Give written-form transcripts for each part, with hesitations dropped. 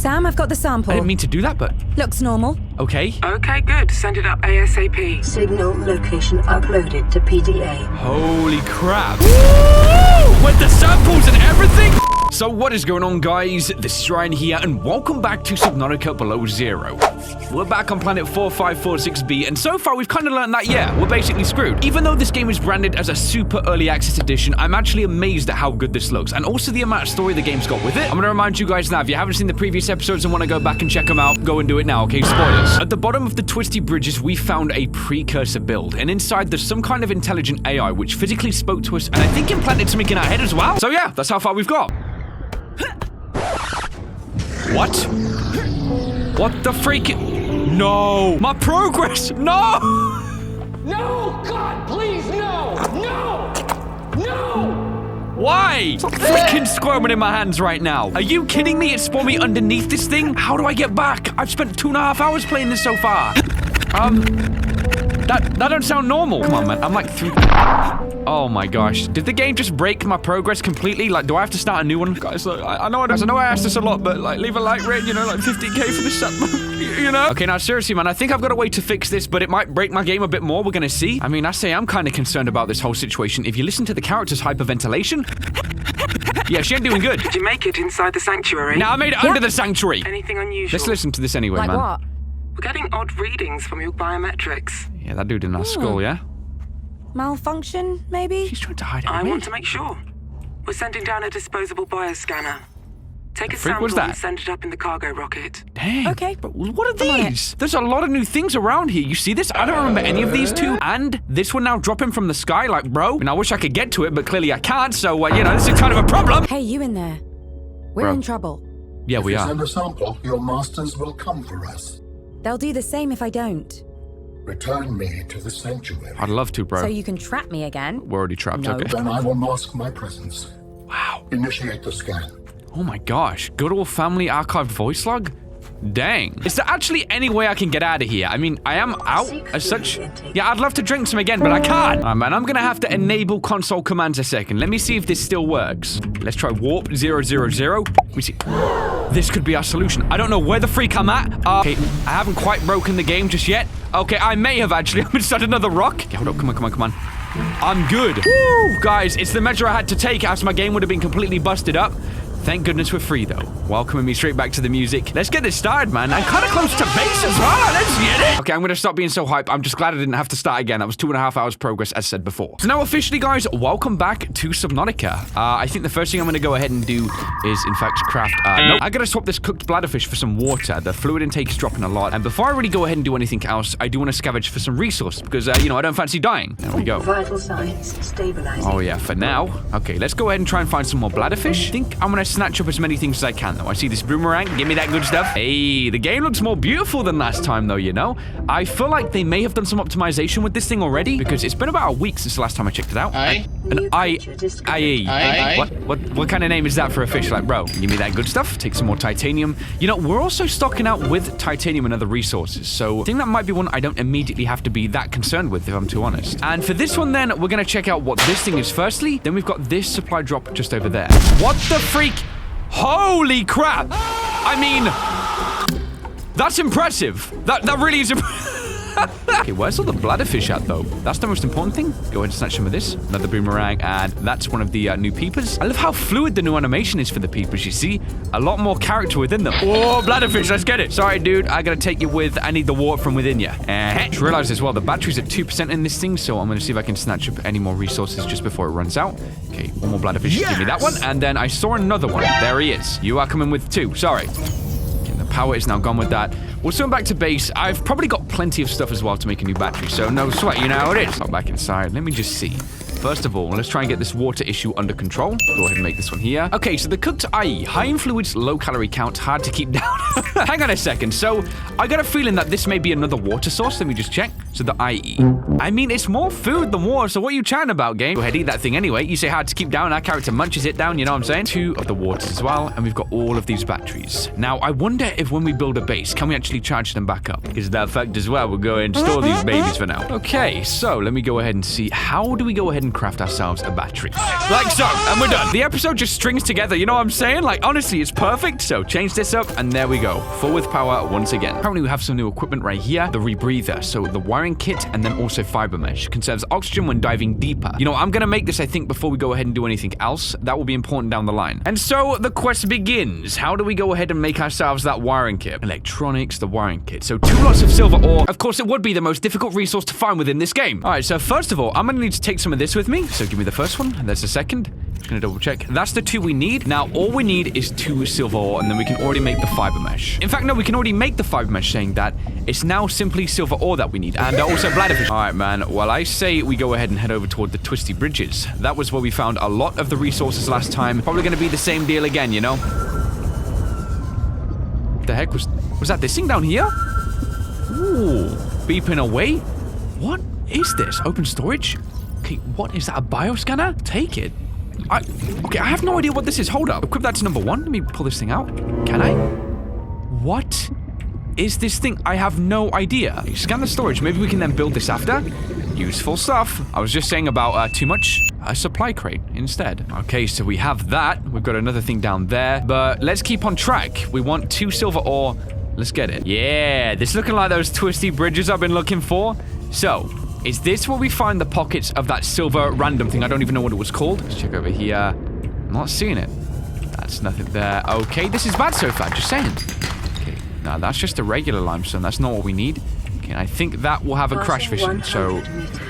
Sam, I've got the sample. I didn't mean to do that, but... Looks normal. Okay. Okay, good. Send it up ASAP. Signal location uploaded to PDA. Holy crap. With the samples and everything? So what is going on, guys? This is Ryan here, and welcome back to Subnautica Below Zero. We're back on planet 4546b, and so far we've kind of learned that, yeah, we're basically screwed. Even though this game is branded as a super early access edition, I'm actually amazed at how good this looks, and also the amount of story the game's got with it. I'm going to remind you guys now, if you haven't seen the previous episodes and want to go back and check them out, go and do it now, okay? Spoilers. At the bottom of the twisty bridges, we found a precursor build, and inside there's some kind of intelligent AI which physically spoke to us, and I think implanted something in our head as well. So yeah, that's how far we've got. What? What the freak? No! My progress! No! No! God, please, no! No! No! Why? Stop freaking squirming in my hands right now. Are you kidding me? It spawned me underneath this thing? How do I get back? I've spent 2.5 hours playing this so far. That don't sound normal. Come on, man. I'm like through... Oh my gosh. Did the game just break my progress completely? Like, do I have to start a new one? Guys, look, I know I asked this a lot, but like, leave a like rate, you know, like 50k for this set, you know? Okay, now seriously, man, I think I've got a way to fix this, but it might break my game a bit more. We're gonna see. I mean, I say I'm kind of concerned about this whole situation. If you listen to the character's hyperventilation, yeah, she ain't doing good. Did you make it inside the sanctuary? Now I made it under the sanctuary. Anything unusual? Let's listen to this anyway, Like man. what? We're getting odd readings from your biometrics. Yeah, that dude in our skull, yeah? Malfunction, maybe? She's trying to hide it. I away. want to make sure. We're sending down a disposable bioscanner. Take a freak was sample and that? send it up in the cargo rocket. Dang. Okay. But what are I'm on these? There's a lot of new things around here. You see this? I don't remember any of these two. And this one now dropping from the sky, like, bro. And I wish I could get to it, but clearly I can't. So, you know, this is kind of a problem. Hey, you in there. We're Bro. in trouble. Yeah, we If you are. send a sample, your masters will come for us. They'll do the same if I don't. Return me to the sanctuary. I'd love to, bro. So you can trap me again? We're already trapped, No. okay. Then I will mask my presence. Wow. Initiate the scan. Oh my gosh. Good old family archived voice log? Dang. Is there actually any way I can get out of here? I mean, I am out as such. Yeah, I'd love to drink some again, but I can't. All right, man, I'm gonna have to enable console commands a second. Let me see if this still works. Let's try warp 000. Let me see. This could be our solution. I don't know where the freak I'm at. Okay, I haven't quite broken the game just yet. Okay, I may have actually. I'm inside another rock. Okay, hold up. Come on. I'm good. Woo! Guys, it's the measure I had to take, as my game would have been completely busted up. Thank goodness we're free, though. Welcoming me straight back to the music. Let's get this started, man. I'm kind of close to base as well. Let's get it. Okay, I'm going to stop being so hype. I'm just glad I didn't have to start again. That was 2.5 hours progress, as said before. So now, officially, guys, welcome back to Subnautica. I think the first thing I'm going to go ahead and do is, in fact, craft... Nope. I got to swap this cooked bladderfish for some water. The fluid intake is dropping a lot. And before I really go ahead and do anything else, I do want to scavenge for some resources because, you know, I don't fancy dying. There we go. Vital signs stabilizing. Oh, yeah, for now. Okay, let's go ahead and try and find some more bladderfish. I think I'm going to snatch up as many things as I can, though. I see this boomerang. Give me that good stuff. Hey, the game looks more beautiful than last time, though, you know? I feel like they may have done some optimization with this thing already, because it's been about a week since the last time I checked it out. What kind of name is that for a fish? Like, bro, give me that good stuff. Take some more titanium. You know, we're also stocking out with titanium and other resources, so I think that might be one I don't immediately have to be that concerned with, if I'm too honest. And for this one, then, we're going to check out what this thing is firstly. Then we've got this supply drop just over there. What the freak? Holy crap! I mean, that's impressive. That really is impressive. Okay, where's all the bladderfish at, though? That's the most important thing. Go ahead and snatch some of this. Another boomerang, and that's one of the new peepers. I love how fluid the new animation is for the peepers, you see? A lot more character within them. Oh, bladderfish, let's get it. Sorry, dude, I gotta take you with... I need the water from within you. Just realized as well, the battery's at 2% in this thing, so I'm gonna see if I can snatch up any more resources just before it runs out. Okay, one more bladderfish. Yes! Give me that one. And then I saw another one. There he is. You are coming with two. Sorry. Okay, the power is now gone with that. We'll swim back to base. I've probably got plenty of stuff as well to make a new battery, so no sweat, you know how it is. Hop back inside. Let me just see. First of all, let's try and get this water issue under control. Go ahead and make this one here. Okay, so the cooked IE, high in fluids, low calorie count, hard to keep down. Hang on a second. So I got a feeling that this may be another water source. Let me just check. So the IE. I mean, it's more food than water, so what are you chatting about, game? Go ahead, eat that thing anyway. You say hard to keep down, our character munches it down, you know what I'm saying? 2 of the waters as well, and we've got all of these batteries. Now, I wonder if when we build a base, can we actually charge them back up? Because that fact as well, we'll go ahead and store these babies for now. Okay, so let me go ahead and see, how do we go ahead and craft ourselves a battery? Like so, and we're done. The episode just strings together, you know what I'm saying? Like, honestly, it's perfect. So change this up, and there we go. Full with power once again. Apparently, we have some new equipment right here. The rebreather, so the wiring kit, and then also fiber mesh. Conserves oxygen when diving deeper. You know, I'm gonna make this, I think, before we go ahead and do anything else. That will be important down the line. And so the quest begins. How do we go ahead and make ourselves that wiring kit? Electronics, the wiring kit. So 2 lots of silver ore. Of course, it would be the most difficult resource to find within this game. All right, so first of all, I'm gonna need to take some of this with me. So give me the first one, and there's the second. Just gonna double check. That's the 2 we need. Now, all we need is 2 silver ore, and then we can already make the fiber mesh. In fact, no, we can already make the fiber mesh, saying that it's now simply silver ore that we need, and also bladderfish. All right, man. Well, I say we go ahead and head over toward the twisty bridges. That was where we found a lot of the resources last time. Probably gonna be the same deal again, you know? What the heck was that? This thing down here? Ooh, beeping away. What is this? Open storage? Okay, what is that? A bioscanner? Take it. Okay, I have no idea what this is. Hold up. Equip that to number 1. Let me pull this thing out. Can I? What is this thing? I have no idea. Scan the storage. Maybe we can then build this after. Useful stuff. I was just saying about too much. A supply crate instead. Okay, so we have that. We've got another thing down there. But let's keep on track. We want 2 silver ore. Let's get it. Yeah, this is looking like those twisty bridges I've been looking for. So, is this where we find the pockets of that silver random thing? I don't even know what it was called. Let's check over here. I'm not seeing it. That's nothing there. Okay, this is bad so far, just saying. Okay, no, that's just a regular limestone. That's not what we need. Okay, and I think that will have a crash vision. So,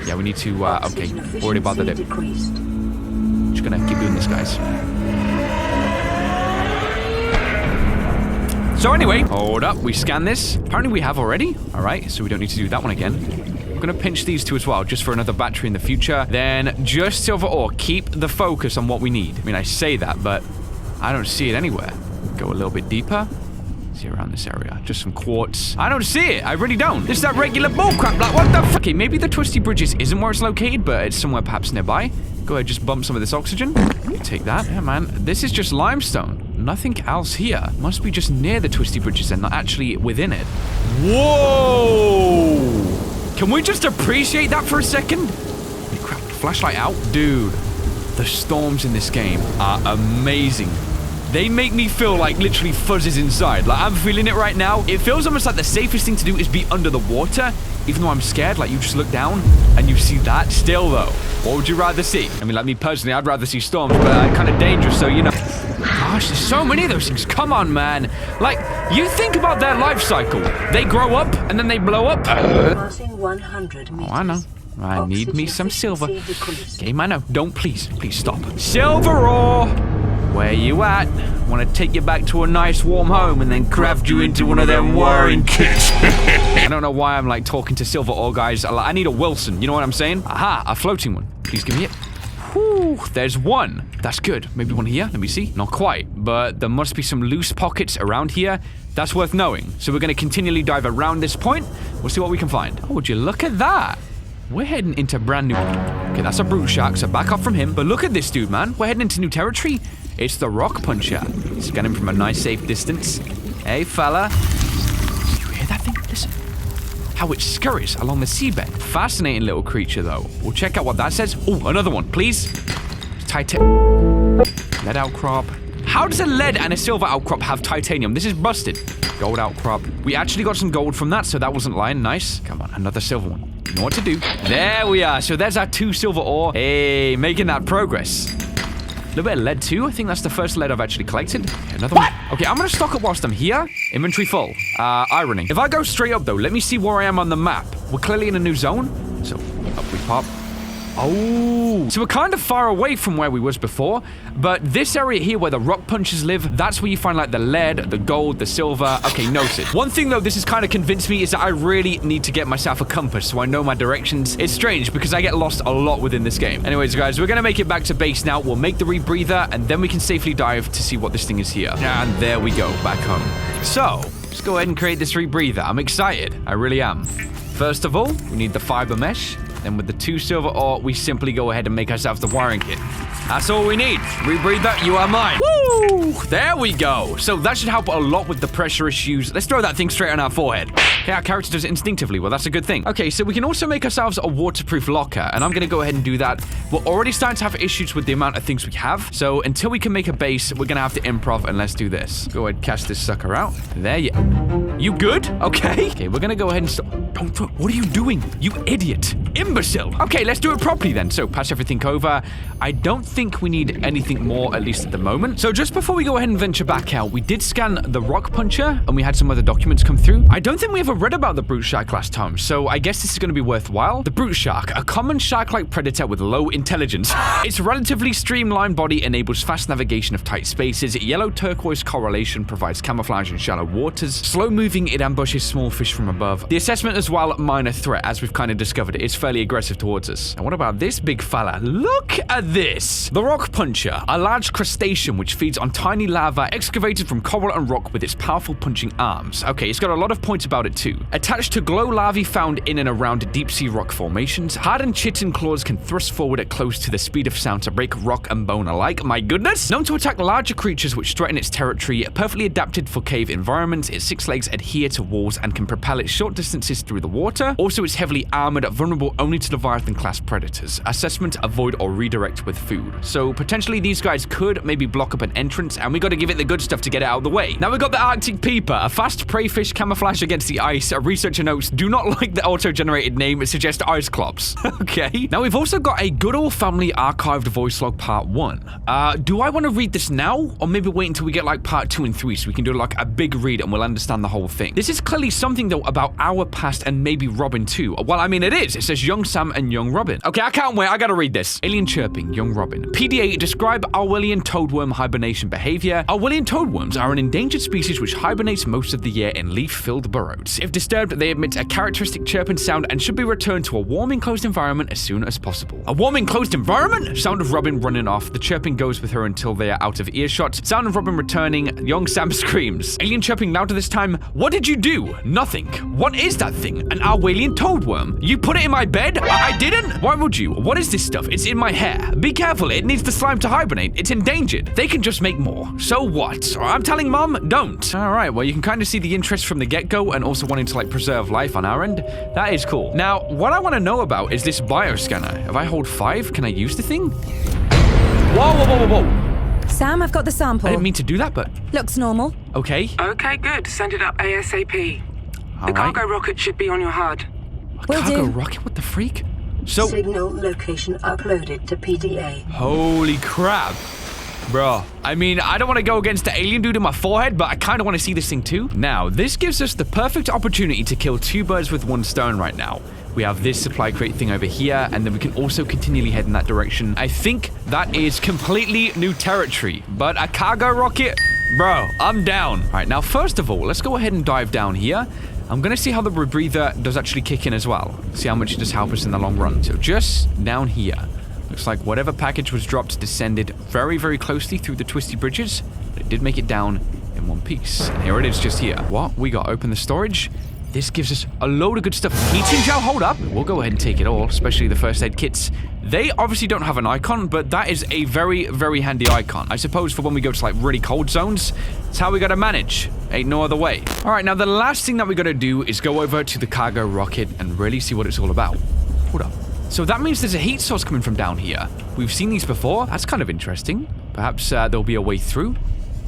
yeah, we need to, okay, already bothered it. Just gonna keep doing this, guys. So anyway, hold up, we scan this. Apparently we have already. All right, so we don't need to do that one again. I'm gonna pinch these 2 as well, just for another battery in the future. Then just silver ore. Keep the focus on what we need. I mean, I say that, but I don't see it anywhere. Go a little bit deeper. See around this area. Just some quartz. I don't see it. I really don't. This is that regular bullcrap. Like, what the fuck? Okay, maybe the twisty bridges isn't where it's located, but it's somewhere perhaps nearby. Go ahead, just bump some of this oxygen. Okay, take that. Yeah, man. This is just limestone. Nothing else here. Must be just near the twisty bridges and not actually within it. Whoa! Can we just appreciate that for a second? Holy crap. Flashlight out? Dude, the storms in this game are amazing. They make me feel like literally fuzzies inside. Like, I'm feeling it right now. It feels almost like the safest thing to do is be under the water. Even though I'm scared, like, you just look down and you see that. Still, though, what would you rather see? I mean, like me personally, I'd rather see storms, but kind of dangerous, so, you know. Gosh, there's so many of those things. Come on, man. Like, you think about their life cycle. They grow up, and then they blow up. Passing 100 meters. Oh, I know. I need me some silver. Game, I know. Don't, please stop. Silver ore! Where you at? Want to take you back to a nice warm home and then craft you into one of them wiring kits. I don't know why I'm like talking to silver ore guys. I need a Wilson, you know what I'm saying? Aha, a floating one. Please give me it. Whew, there's one. That's good. Maybe one here. Let me see. Not quite, but there must be some loose pockets around here. That's worth knowing. So we're going to continually dive around this point. We'll see what we can find. Oh, would you look at that? We're heading into brand new... Okay, that's a brute shark, so back off from him. But look at this dude, man. We're heading into new territory. It's the rock puncher. Scan him from a nice, safe distance. Hey, fella. Do you hear that thing? Listen. How it scurries along the seabed. Fascinating little creature, though. We'll check out what that says. Oh, another one, please. Lead outcrop. How does a lead and a silver outcrop have titanium? This is busted. Gold outcrop. We actually got some gold from that, so that wasn't lying. Nice. Come on, another silver one. You know what to do. There we are. So there's our 2 silver ore. Hey, making that progress. A little bit of lead too. I think that's the first lead I've actually collected. Okay, another one. Okay, I'm gonna stock up whilst I'm here. Inventory full. Ironing. If I go straight up though, let me see where I am on the map. We're clearly in a new zone. So up we pop. Oh, so we're kind of far away from where we was before, but this area here where the rock punchers live, that's where you find like the lead, the gold, the silver. Okay, noted. One thing though, this has kind of convinced me is that I really need to get myself a compass so I know my directions. It's strange because I get lost a lot within this game. Anyways, guys, we're gonna make it back to base now. We'll make the rebreather and then we can safely dive to see what this thing is here. And there we go, back home. So, let's go ahead and create this rebreather. I'm excited. I really am. First of all, we need the fiber mesh. Then with the 2 silver ore, we simply go ahead and make ourselves the wiring kit. That's all we need. Rebreather, you are mine. Woo! There we go. So that should help a lot with the pressure issues. Let's throw that thing straight on our forehead. Okay, our character does it instinctively. Well, that's a good thing. Okay, so we can also make ourselves a waterproof locker, and I'm going to go ahead and do that. We're already starting to have issues with the amount of things we have. So until we can make a base, we're going to have to improv, and let's do this. Go ahead, cast this sucker out. There you good? Okay. Okay, we're going to go ahead and stop. Don't throw. What are you doing? You idiot. Imbecile. Okay, let's do it properly then. So pass everything over. I don't think we need anything more, at least at the moment. So just before we go ahead and venture back out, we did scan the rock puncher and we had some other documents come through. I don't think we ever read about the brute shark last time, so I guess this is going to be worthwhile. The brute shark, a common shark-like predator with low intelligence. Its relatively streamlined body enables fast navigation of tight spaces. Yellow turquoise correlation provides camouflage in shallow waters. Slow moving, it ambushes small fish from above. The assessment as well, minor threat, as we've kind of discovered. It's fairly aggressive towards us. And what about this big fella? Look at this. The rock puncher, a large crustacean which feeds on tiny lava excavated from coral and rock with its powerful punching arms. Okay, it's got a lot of points about it too. Attached to glow larvae found in and around deep sea rock formations, hardened chitin claws can thrust forward at close to the speed of sound to break rock and bone alike. My goodness! Known to attack larger creatures which threaten its territory, perfectly adapted for cave environments, its 6 legs adhere to walls and can propel it short distances through the water. Also, it's heavily armored, vulnerable only to Leviathan-class predators. Assessment, avoid or redirect with food. So potentially these guys could maybe block up an entrance, and we got to give it the good stuff to get it out of the way. Now we got the Arctic Peeper, a fast prey fish camouflage against the ice. A researcher notes, do not like the auto-generated name, it suggests ice clops. Okay. Now we've also got a good old family archived voice log part 1. Do I want to read this now, or maybe wait until we get like part 2 and 3 so we can do like a big read and we'll understand the whole thing? This is clearly something though about our past and maybe Robin too. Well, I mean it is. It says young Sam and young Robin. Okay, I can't wait. I gotta read this. Alien chirping, young Robin. PDA, describe Orwellian toadworm hibernation behavior. Orwellian toadworms are an endangered species which hibernates most of the year in leaf-filled burrows. If disturbed, they emit a characteristic chirping sound and should be returned to a warm enclosed environment as soon as possible. A warm enclosed environment? Sound of Robin running off. The chirping goes with her until they are out of earshot. Sound of Robin returning. Young Sam screams. Alien chirping louder this time. What did you do? Nothing. What is that thing? An Orwellian toadworm? You put it in my bed? I didn't? Why would you? What is this stuff? It's in my hair. Be careful, it needs the slime to hibernate. It's endangered. They can just make more. So what? I'm telling Mom, don't. Alright, well you can kind of see the interest from the get-go and also wanting to like preserve life on our end. That is cool. Now, what I want to know about is this bioscanner. If I hold 5, can I use the thing? Whoa, whoa, whoa, whoa, whoa. Sam, I've got the sample. I didn't mean to do that, but... Looks normal. Okay. Okay, good. Send it up ASAP. All The right. cargo rocket should be on your HUD. Will Cargo do. rocket? What the freak? So... Signal location uploaded to PDA. Holy crap. Bro, I mean, I don't want to go against the alien dude in my forehead, but I kind of want to see this thing too. Now, this gives us the perfect opportunity to kill 2 birds with 1 stone right now. We have this supply crate thing over here, and then we can also continually head in that direction. I think that is completely new territory, but a cargo rocket? Bro, I'm down. All right, now, first of all, let's go ahead and dive down here. I'm going to see how the rebreather does actually kick in as well. See how much it does help us in the long run. So just down here. Looks like whatever package was dropped descended very, very closely through the twisty bridges, but it did make it down in one piece. And here it is just here. What? We got open the storage. This gives us a load of good stuff. Heating gel, hold up. We'll go ahead and take it all, especially the first aid kits. They obviously don't have an icon, but that is a very, very handy icon. I suppose for when we go to like really cold zones, it's how we gotta manage. Ain't no other way. All right, now the last thing that we gotta do is go over to the cargo rocket and really see what it's all about. Hold up. So that means there's a heat source coming from down here. We've seen these before. That's kind of interesting. Perhaps there'll be a way through.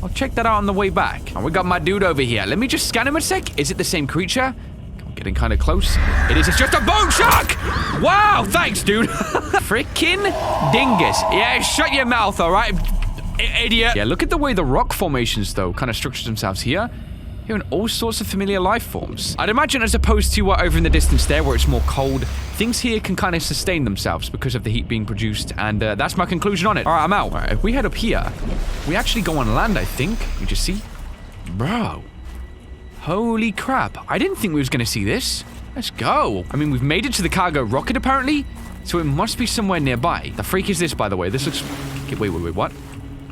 I'll check that out on the way back. And we got my dude over here. Let me just scan him a sec. Is it the same creature? I'm getting kind of close. It is. It's just a bone shark! Wow, thanks, dude. Frickin' dingus. Yeah, shut your mouth, all right? Idiot. Yeah, look at the way the rock formations, though, kind of structure themselves here. Here in all sorts of familiar life forms. I'd imagine as opposed to over in the distance there where it's more cold, things here can kind of sustain themselves because of the heat being produced, and that's my conclusion on it. All right, I'm out. All right, if we head up here, we actually go on land, I think. You just see? Bro. Holy crap. I didn't think we was going to see this. Let's go. I mean, we've made it to the cargo rocket, apparently, so it must be somewhere nearby. The freak is this, by the way? This looks... Wait, what?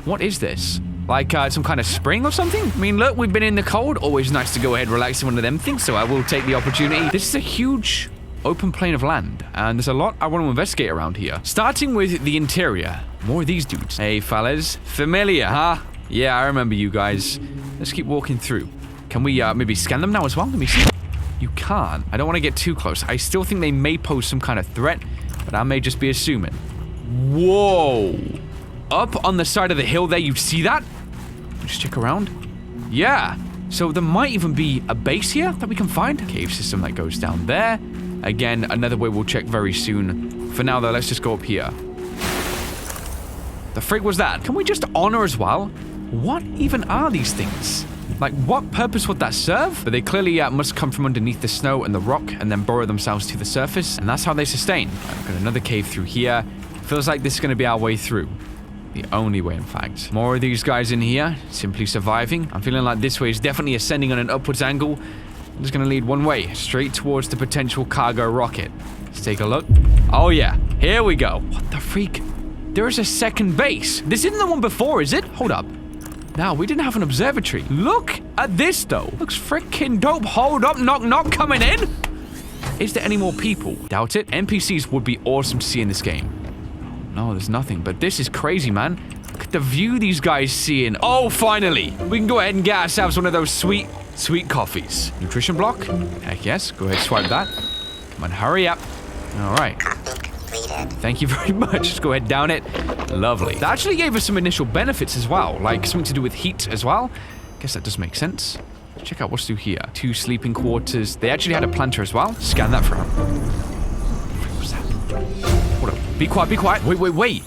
What is this? Like some kind of spring or something? I mean, look, we've been in the cold. Always nice to go ahead and relax in one of them things, so I will take the opportunity. This is a huge open plain of land, and there's a lot I want to investigate around here. Starting with the interior. More of these dudes. Hey, fellas. Familiar, huh? Yeah, I remember you guys. Let's keep walking through. Can we maybe scan them now as well? Let me see. You can't. I don't want to get too close. I still think they may pose some kind of threat, but I may just be assuming. Whoa. Up on the side of the hill there, you see that? Just check around. Yeah. So there might even be a base here that we can find. Cave system that goes down there. Again, another way we'll check very soon. For now, though, let's just go up here. The frig was that? Can we just honor as well? What even are these things? Like, what purpose would that serve? But they clearly must come from underneath the snow and the rock and then burrow themselves to the surface, and that's how they sustain. I've got another cave through here. Feels like this is going to be our way through. The only way, in fact. More of these guys in here, simply surviving. I'm feeling like this way is definitely ascending on an upwards angle. I'm just going to lead one way, straight towards the potential cargo rocket. Let's take a look. Oh yeah, here we go. What the freak? There is a second base. This isn't the one before, is it? Hold up. Now, we didn't have an observatory. Look at this, though. Looks freaking dope. Hold up, knock, knock, coming in. Is there any more people? Doubt it. NPCs would be awesome to see in this game. No, there's nothing. But this is crazy, man. Look at the view these guys seeing. Oh, finally. We can go ahead and get ourselves one of those sweet coffees. Nutrition block? Heck yes. Go ahead, swipe that. Come on, hurry up. All right. Thank you very much. Let's go ahead down it. Lovely. That actually gave us some initial benefits as well, like something to do with heat as well. Guess that does make sense. Let's check out what's through here. 2 sleeping quarters. They actually had a planter as well. Scan that for him. What was that? Hold up. Be quiet, be quiet. Wait.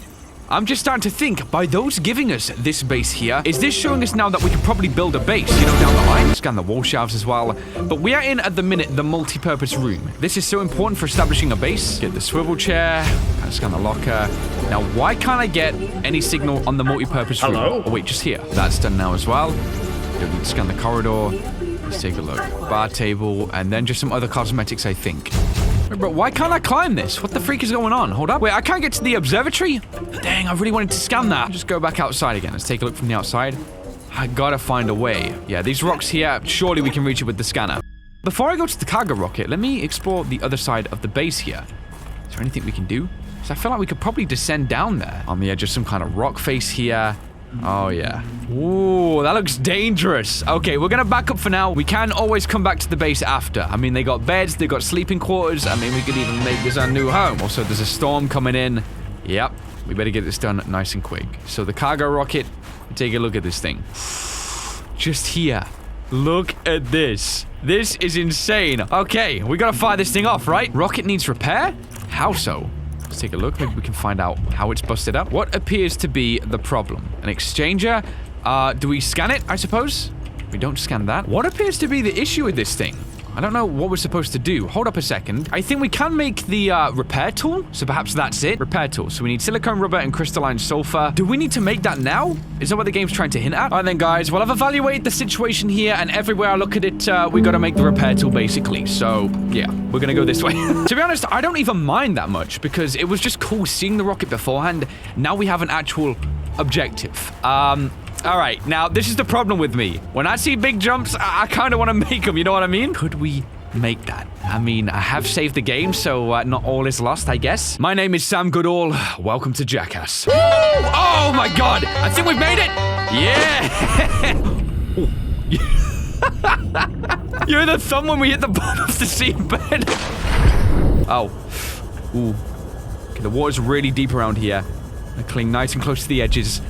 I'm just starting to think, by those giving us this base here, is this showing us now that we could probably build a base, you know, down the line? Scan the wall shelves as well. But we are in, at the minute, the multi-purpose room. This is so important for establishing a base. Get the swivel chair, kind of scan the locker. Now, why can't I get any signal on the multi-purpose room? Hello? Oh, wait, just here. That's done now as well. Don't need to scan the corridor. Let's take a look. Bar table, and then just some other cosmetics, I think. Bro, why can't I climb this? What the freak is going on? Hold up. Wait, I can't get to the observatory? Dang, I really wanted to scan that. Just go back outside again. Let's take a look from the outside. I gotta find a way. Yeah, these rocks here, surely we can reach it with the scanner. Before I go to the cargo rocket, let me explore the other side of the base here. Is there anything we can do? Because I feel like we could probably descend down there. On the edge of some kind of rock face here. Oh, yeah. Ooh, that looks dangerous. Okay, we're gonna back up for now. We can always come back to the base after. I mean, they got beds, they got sleeping quarters. I mean, we could even make this our new home. Also, there's a storm coming in. Yep, we better get this done nice and quick. So the cargo rocket, take a look at this thing. Just here. Look at this. This is insane. Okay, we gotta fire this thing off, right? Rocket needs repair? How so? Let's take a look. Maybe we can find out how it's busted up. What appears to be the problem? An exchanger? Do we scan it, I suppose? We don't scan that. What appears to be the issue with this thing? I don't know what we're supposed to do. Hold up a second. I think we can make the repair tool. So perhaps that's it. Repair tool. So we need silicone rubber and crystalline sulfur. Do we need to make that now? Is that what the game's trying to hint at? All right then, guys. Well, I've evaluated the situation here, and everywhere I look at it, we got to make the repair tool, basically. So, yeah, we're going to go this way. To be honest, I don't even mind that much because it was just cool seeing the rocket beforehand. Now we have an actual objective. All right, now, this is the problem with me. When I see big jumps, I kind of want to make them, you know what I mean? Could we make that? I mean, I have saved the game, so not all is lost, I guess. My name is Sam Goodall. Welcome to Jackass. Woo! Oh, my God. I think we've made it. Yeah. You're the thumb when we hit the bottom of the seabed. Oh. Ooh. Okay, the water's really deep around here. I cling nice and close to the edges.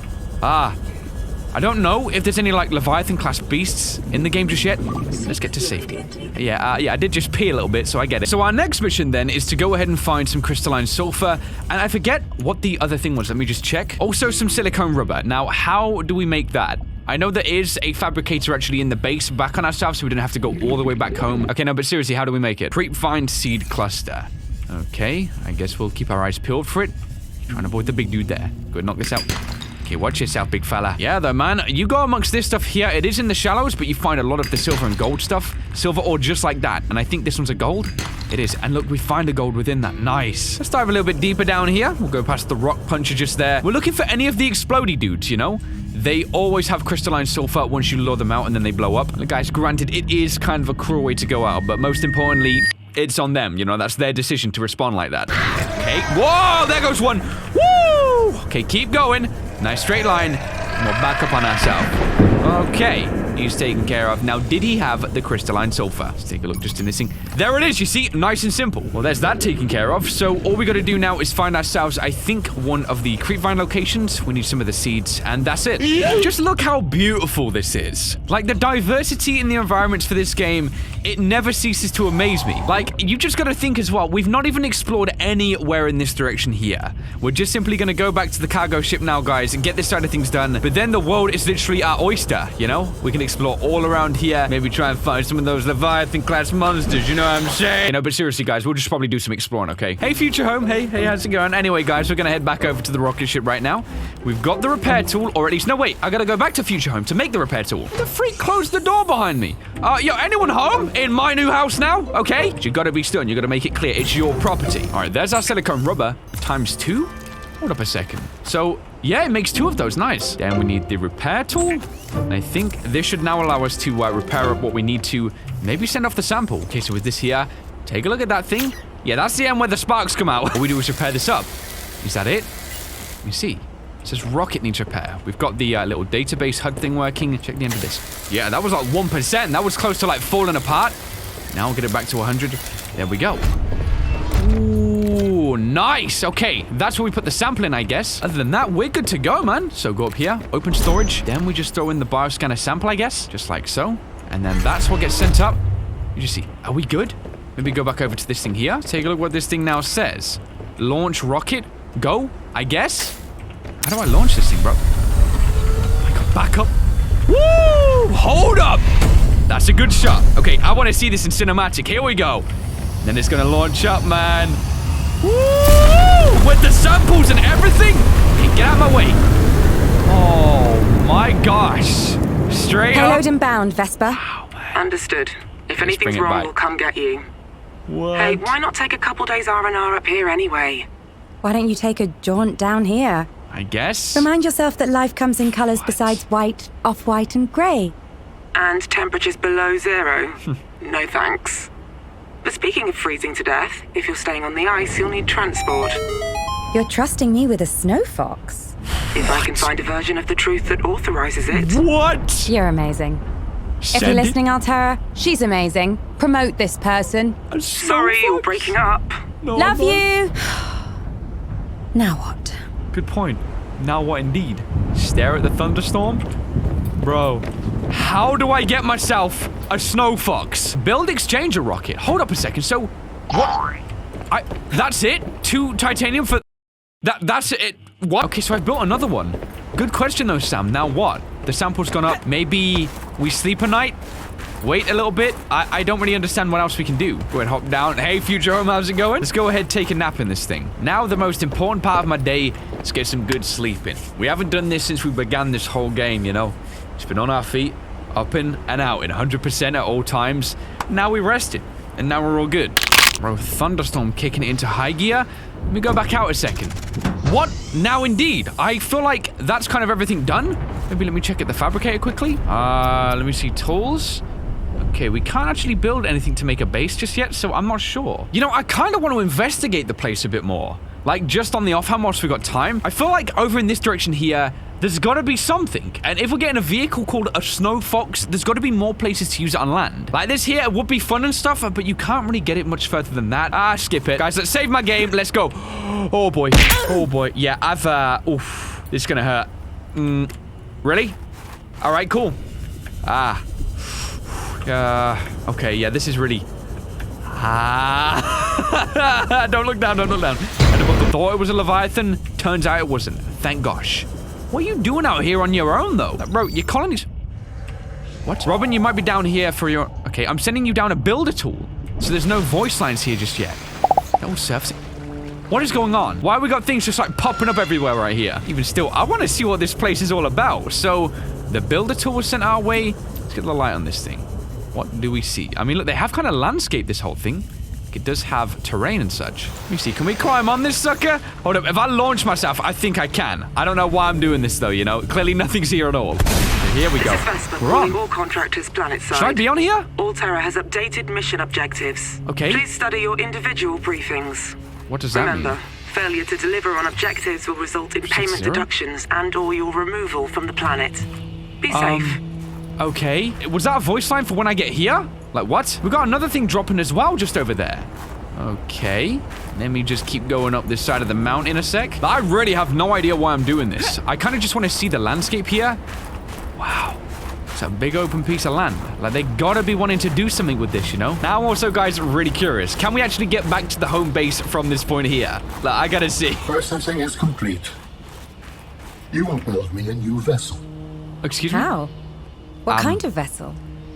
I don't know if there's any, like, Leviathan-class beasts in the game just yet. Let's get to safety. Yeah, I did just pee a little bit, so I get it. So our next mission, then, is to go ahead and find some crystalline sulfur. And I forget what the other thing was. Let me just check. Also, some silicone rubber. Now, how do we make that? I know there is a fabricator actually in the base back on ourselves, so we didn't have to go all the way back home. Okay, no, but seriously, how do we make it? Creepvine seed cluster. Okay, I guess we'll keep our eyes peeled for it. Trying to avoid the big dude there. Go ahead, knock this out. Okay, watch yourself, big fella. Yeah, though, man. You go amongst this stuff here. It is in the shallows, but you find a lot of the silver and gold stuff. Silver ore just like that. And I think this one's a gold. It is. And look, we find a gold within that. Nice. Let's dive a little bit deeper down here. We'll go past the rock puncher just there. We're looking for any of the explodey dudes, you know? they always have crystalline sulfur once you lure them out and then they blow up. And guys, granted, it is kind of a cruel way to go out, but most importantly, it's on them. You know, that's their decision to respond like that. Okay. Whoa, there goes one. Woo! Okay, keep going. Nice straight line. And we'll back up on ourselves. Okay. He's taken care of. Now, did he have the crystalline sulfur? Let's take a look just in this thing. There it is, you see? Nice and simple. Well, there's that taken care of. So all we got to do now is find ourselves, I think, one of the creepvine locations. We need some of the seeds, and that's it. Just look how beautiful this is. Like, the diversity in the environments for this game, it never ceases to amaze me. Like, you just got to think as well, we've not even explored anywhere in this direction here. We're just simply going to go back to the cargo ship now, guys, and get this side of things done. But then the world is literally our oyster, you know? We can explore all around here, maybe try and find some of those Leviathan-class monsters, you know what I'm saying? You know, but seriously, guys, we'll just probably do some exploring, okay? Hey, future home. Hey, how's it going? Anyway, guys, we're gonna head back over to the rocket ship right now. We've got the repair tool, or at least, no, wait, I gotta go back to future home to make the repair tool. The freak closed the door behind me. Yo, anyone home? In my new house now? Okay? You gotta be stern, you gotta make it clear, it's your property. All right, there's our silicone rubber, ×2? Hold up a second. So, yeah, it makes 2 of those. Nice. Then we need the repair tool. And I think this should now allow us to repair up what we need to maybe send off the sample. Okay, so with this here, take a look at that thing. Yeah, that's the end where the sparks come out. What we do is repair this up. Is that it? Let me see. It says rocket needs repair. We've got the little database HUD thing working. Check the end of this. Yeah, that was like 1%. That was close to like falling apart. Now we'll get it back to 100. There we go. Ooh, nice. Okay, that's where we put the sample in, I guess. Other than that, we're good to go, man. So go up here, open storage. Then we just throw in the bioscanner sample, I guess. Just like so. And then that's what gets sent up. You just see, are we good? Maybe go back over to this thing here. Take a look what this thing now says. Launch rocket. Go, I guess. How do I launch this thing, bro? Oh my God, back up. Woo! Hold up. That's a good shot. Okay, I want to see this in cinematic. Here we go. Then it's gonna launch up, man. Woo! With the samples and everything. Okay, get out of my way. Oh my gosh. Straight up. Payload inbound, Vesper. Wow, man. Understood. If bring anything's it wrong, back. we'll come get you. What? Hey, why not take a couple days R&R up here anyway? Why don't you take a jaunt down here? I guess. Remind yourself that life comes in colours besides white, off-white and grey. And temperatures below 0? No thanks. But speaking of freezing to death, if you're staying on the ice, you'll need transport. You're trusting me with a snow fox. If I can find a version of the truth that authorizes it. What? You're amazing. If you're listening, Altera, she's amazing. Promote this person. Sorry, you're breaking up. No, Love I'm not. you. Now what? Good point. Now what indeed? Stare at the thunderstorm? Bro, how do I get myself a snow fox? Build exchanger rocket. Hold up a second. So, what? That's it? 2 titanium for... That's it? What? Okay, so I've built another one. Good question though, Sam. Now what? The sample's gone up. Maybe we sleep a night? Wait a little bit? I don't really understand what else we can do. Go ahead, hop down. Hey, future home, how's it going? Let's go ahead, take a nap in this thing. Now the most important part of my day is get some good sleep in. We haven't done this since we began this whole game, you know? It's been on our feet, up in and out in 100% at all times. Now we rested, and now we're all good. Bro, thunderstorm kicking it into high gear. Let me go back out a second. What? Now indeed. I feel like that's kind of everything done. Maybe let me check at the fabricator quickly. Let me see tools. Okay, we can't actually build anything to make a base just yet, so I'm not sure. You know, I kind of want to investigate the place a bit more. Like, just on the offhand whilst we got time. I feel like over in this direction here, there's got to be something. And if we're getting a vehicle called a snow fox, there's got to be more places to use it on land. Like this here would be fun and stuff, but you can't really get it much further than that. Skip it. Guys, let's save my game. Let's go. Oh, boy. Oh, boy. Yeah, oof. This is going to hurt. Really? All right, cool. Okay, yeah, this is really... Don't look down, don't look down. I thought it was a Leviathan. Turns out it wasn't. Thank gosh. What are you doing out here on your own, though? Bro, your colony's... What? Robin, you might be down here for your... Okay, I'm sending you down a builder tool. So there's no voice lines here just yet. No surfacing. What is going on? Why we got things just like popping up everywhere right here? Even still, I want to see what this place is all about. So, the builder tool was sent our way. Let's get the light on this thing. What do we see? I mean, look, they have kind of landscaped this whole thing. It does have terrain and such. Let me see. Can we climb on this sucker? Hold up. If I launch myself, I think I can. I don't know why I'm doing this, though, you know? Clearly, nothing's here at all. Okay, here we go. This is Vesper We're calling on. all contractors planetside. Should I be on here? Alterra has updated mission objectives. Okay. Please study your individual briefings. What does that Remember, mean? failure to deliver on objectives will result in payment 6-0? deductions and/or your removal from the planet. Be safe. Okay. Was that a voice line for when I get here? Like, what? We got another thing dropping as well just over there. Okay. Let me just keep going up this side of the mountain a sec. I really have no idea why I'm doing this. I kind of just want to see the landscape here. Wow. It's a big open piece of land. Like, they gotta be wanting to do something with this, you know? Now I'm also, guys, really curious. Can we actually get back to the home base from this point here? Like, I gotta see. Processing is complete. You will build me a new vessel. Excuse me? How? What kind of vessel?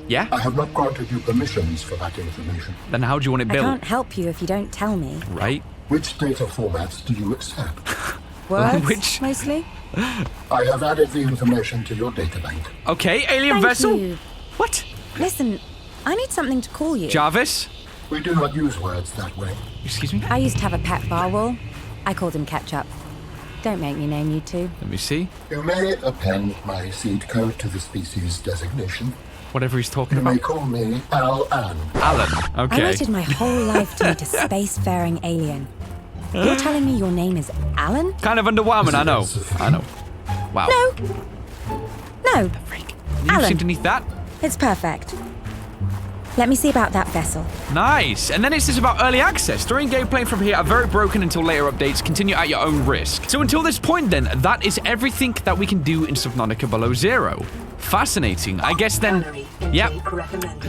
Yeah? I have not granted you permissions for that information. Then how do you want it I built? can't help you if you don't tell me. Right? Which data formats do you accept? Words, Which- mostly? I have added the information to your databank. Okay, alien Thank vessel? you. What? Listen, I need something to call you. Jarvis? We do not use words that way. Excuse me? I used to have a pet barwall. I called him Ketchup. Don't make me name you two. Let me see. You may append my seed code to the species designation. Whatever he's talking You may about. call me Al-An. Alan. I Okay. waited my whole life to meet a spacefaring alien. You're telling me your name is Alan? Kind of underwhelming, I know. I know. Wow. No, Freak. You Alan. seem to need that. it's perfect. Let me see about that vessel. Nice. And then it says about early access. During gameplay from here are very broken until later updates. Continue at your own risk. So until this point then, that is everything that we can do in Subnautica Below Zero. Fascinating. I guess then, yep.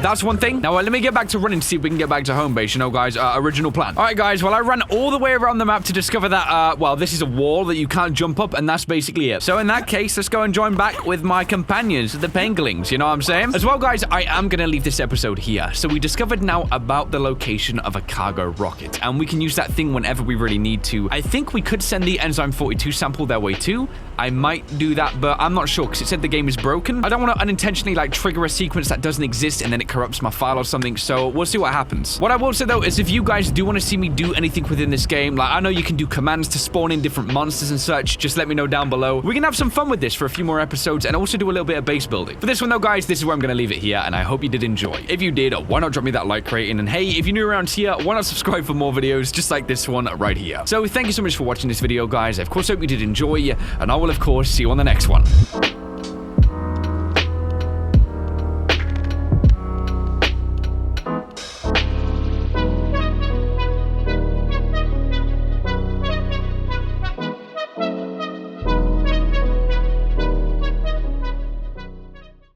That's one thing. Now, let me get back to running to see if we can get back to home base. You know, guys, original plan. All right, guys, well, I ran all the way around the map to discover that, well, this is a wall that you can't jump up, and that's basically it. So in that case, let's go and join back with my companions, the penguins, you know what I'm saying? As well, guys, I am going to leave this episode here. So we discovered now about the location of a cargo rocket, and we can use that thing whenever we really need to. I think we could send the Enzyme 42 sample their way too. I might do that, but I'm not sure because it said the game is broken. I don't want to unintentionally like trigger a sequence that doesn't exist and then it corrupts my file or something, so we'll see what happens. What I will say though is if you guys do want to see me do anything within this game, like I know you can do commands to spawn in different monsters and such, just let me know down below. We can have some fun with this for a few more episodes and also do a little bit of base building. For this one though, guys, this is where I'm going to leave it here, and I hope you did enjoy. If you did, why not drop me that like rating, and hey, if you're new around here, why not subscribe for more videos just like this one right here. So thank you so much for watching this video, guys. I of course hope you did enjoy, and I will of course see you on the next one.